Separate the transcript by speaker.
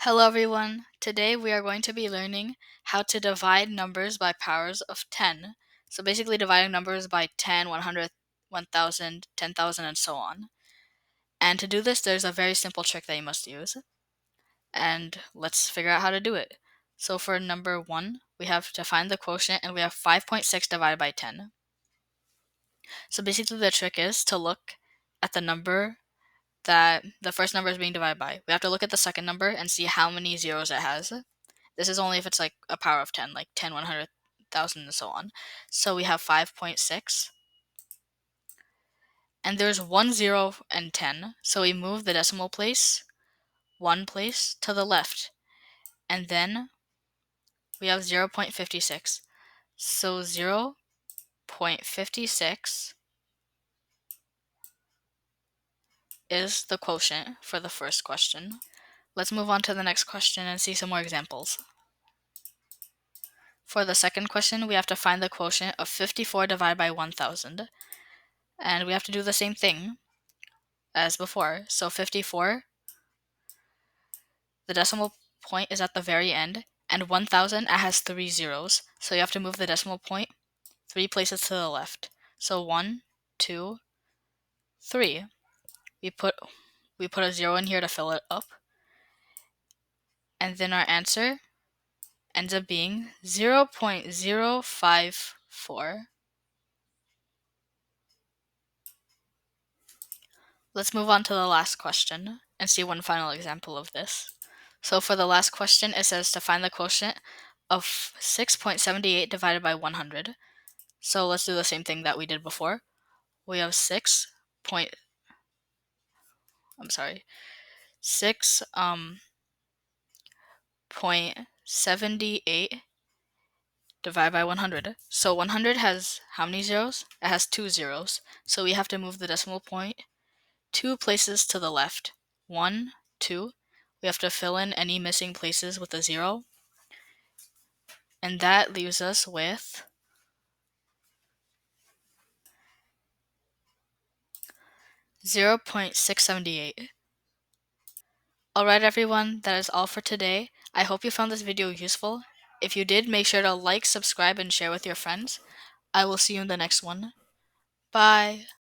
Speaker 1: Hello everyone. Today we are going to be learning how to divide numbers by powers of 10. So basically dividing numbers by 10, 100, 1000, 10,000, and so on. And to do this, there's a very simple trick that you must use. And let's figure out how to do it. So for number 1, we have to find the quotient, and we have 5.6 divided by 10. So basically the trick is to look at the number that the first number is being divided by. We have to look at the second number and see how many zeros it has. This is only if it's like a power of 10, like 10, 100,000, and so on. So we have 5.6. And there's 1 0 and 10. So we move the decimal place 1 place to the left. And then we have 0.56. So 0.56 is the quotient for the first question. Let's move on to the next question and see some more examples. For the second question, we have to find the quotient of 54 divided by 1000. And we have to do the same thing as before. So 54, the decimal point is at the very end, and 1000, it has 3 zeros. So you have to move the decimal point 3 places to the left. So 1, 2, 3. We put a 0 in here to fill it up. And then our answer ends up being 0.054. Let's move on to the last question and see one final example of this. So for the last question, it says to find the quotient of 6.78 divided by 100. So let's do the same thing that we did before. We have 6.78 divided by 100. So 100 has how many zeros? It has 2 zeros. So we have to move the decimal point 2 places to the left. 1, 2. We have to fill in any missing places with a 0. And that leaves us with 0.678. Alright everyone, that is all for today. I hope you found this video useful. If you did, make sure to like, subscribe, and share with your friends. I will see you in the next one. Bye!